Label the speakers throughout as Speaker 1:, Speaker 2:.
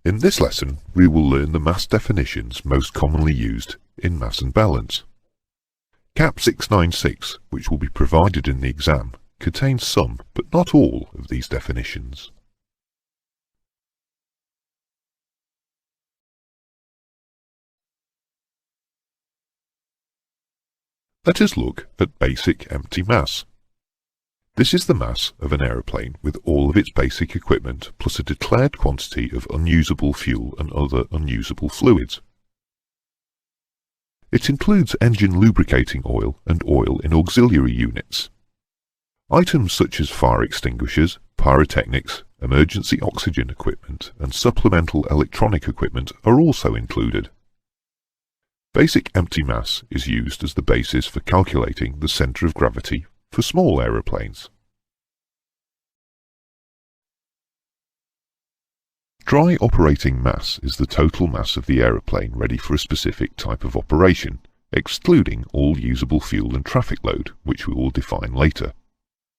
Speaker 1: In this lesson, we will learn the mass definitions most commonly used in mass and balance. CAP 696, which will be provided in the exam, contains some, but not all, of these definitions. Let us look at basic empty mass. This is the mass of an aeroplane with all of its basic equipment plus a declared quantity of unusable fuel and other unusable fluids. It includes engine lubricating oil and oil in auxiliary units. Items such as fire extinguishers, pyrotechnics, emergency oxygen equipment and supplemental electronic equipment are also included. Basic empty mass is used as the basis for calculating the centre of gravity for small aeroplanes. Dry operating mass is the total mass of the aeroplane ready for a specific type of operation, excluding all usable fuel and traffic load, which we will define later.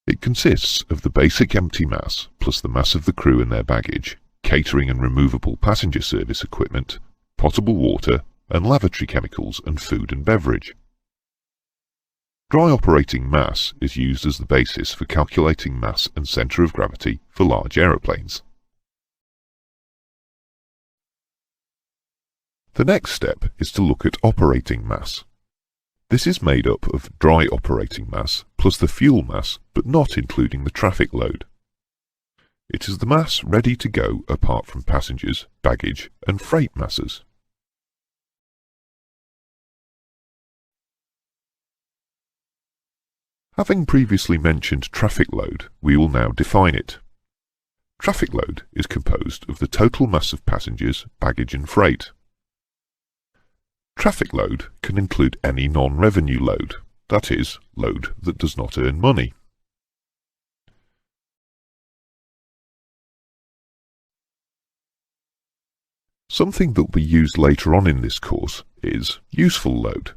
Speaker 1: It consists of the basic empty mass plus the mass of the crew and their baggage, catering and removable passenger service equipment, potable water, and lavatory chemicals and food and beverage. Dry operating mass is used as the basis for calculating mass and centre of gravity for large aeroplanes. The next step is to look at operating mass. This is made up of dry operating mass plus the fuel mass, but not including the traffic load. It is the mass ready to go apart from passengers, baggage, and freight masses. Having previously mentioned traffic load, we will now define it. Traffic load is composed of the total mass of passengers, baggage and freight. Traffic load can include any non-revenue load, that is, load that does not earn money. Something that will be used later on in this course is useful load.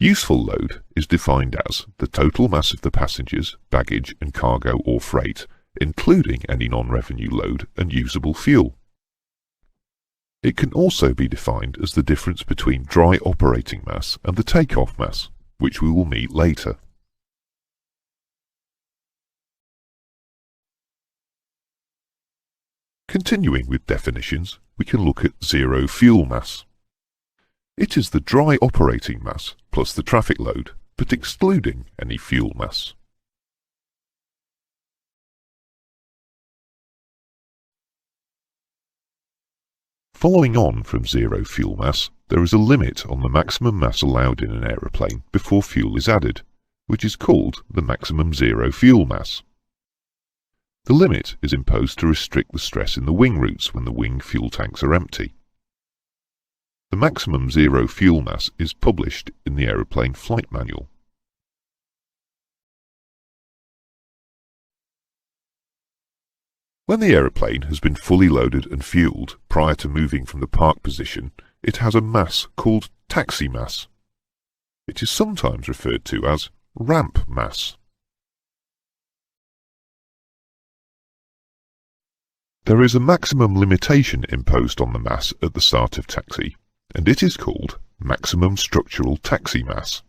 Speaker 1: Useful load is defined as the total mass of the passengers, baggage and cargo or freight, including any non-revenue load and usable fuel. It can also be defined as the difference between dry operating mass and the takeoff mass, which we will meet later. Continuing with definitions, we can look at zero fuel mass. It is the dry operating mass plus the traffic load, but excluding any fuel mass. Following on from zero fuel mass, there is a limit on the maximum mass allowed in an aeroplane before fuel is added, which is called the maximum zero fuel mass. The limit is imposed to restrict the stress in the wing roots when the wing fuel tanks are empty. The maximum zero fuel mass is published in the aeroplane flight manual. When the aeroplane has been fully loaded and fueled prior to moving from the park position, it has a mass called taxi mass. It is sometimes referred to as ramp mass. There is a maximum limitation imposed on the mass at the start of taxi, and it is called maximum structural taxi mass.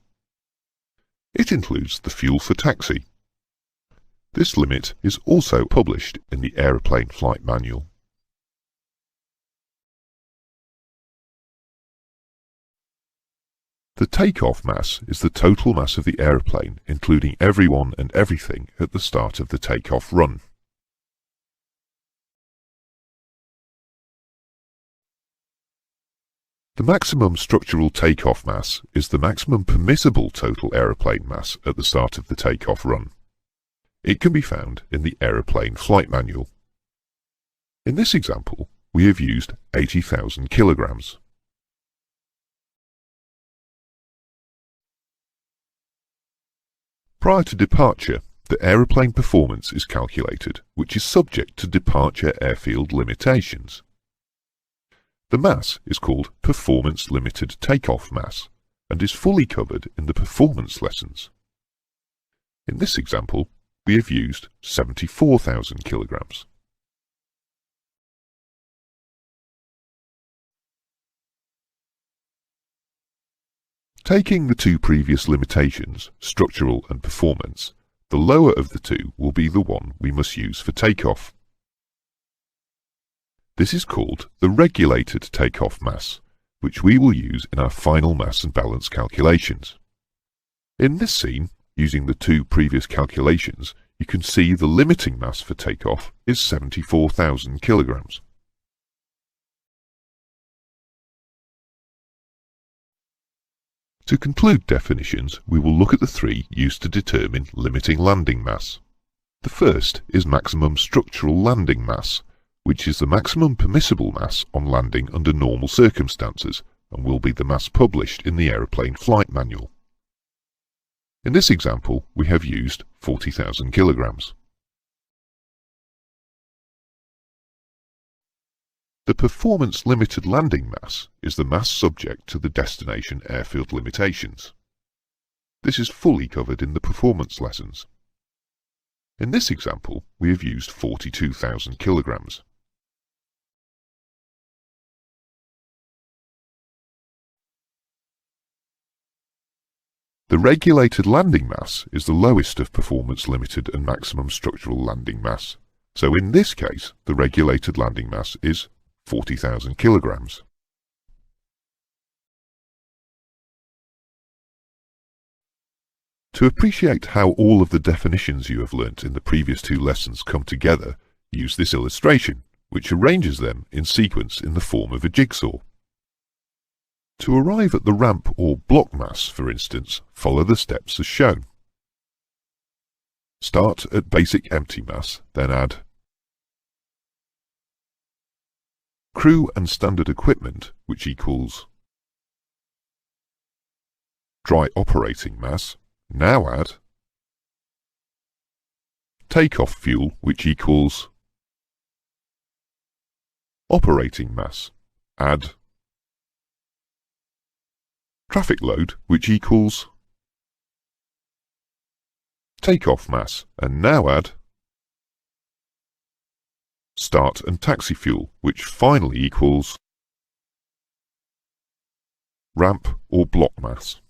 Speaker 1: It includes the fuel for taxi. This limit is also published in the aeroplane flight manual. The takeoff mass is the total mass of the aeroplane, including everyone and everything at the start of the takeoff run. The maximum structural takeoff mass is the maximum permissible total aeroplane mass at the start of the takeoff run. It can be found in the aeroplane flight manual. In this example, we have used 80,000 kilograms. Prior to departure, the aeroplane performance is calculated, which is subject to departure airfield limitations. The mass is called Performance Limited Takeoff Mass and is fully covered in the performance lessons. In this example, we have used 74,000 kilograms. Taking the two previous limitations, structural and performance, the lower of the two will be the one we must use for takeoff. This is called the regulated takeoff mass, which we will use in our final mass and balance calculations. In this scene, using the two previous calculations, you can see the limiting mass for takeoff is 74,000 kilograms. To conclude definitions, we will look at the three used to determine limiting landing mass. The first is maximum structural landing mass, which is the maximum permissible mass on landing under normal circumstances and will be the mass published in the aeroplane flight manual. In this example, we have used 40,000 kilograms. The performance limited landing mass is the mass subject to the destination airfield limitations. This is fully covered in the performance lessons. In this example, we have used 42,000 kilograms. The regulated landing mass is the lowest of performance limited and maximum structural landing mass. So in this case, the regulated landing mass is 40,000 kilograms. To appreciate how all of the definitions you have learnt in the previous two lessons come together, use this illustration, which arranges them in sequence in the form of a jigsaw. To arrive at the ramp or block mass, for instance, follow the steps as shown. Start at basic empty mass, then add crew and standard equipment, which equals dry operating mass. Now add takeoff fuel, which equals operating mass. Add traffic load, which equals takeoff mass. And now add start and taxi fuel, which finally equals ramp or block mass.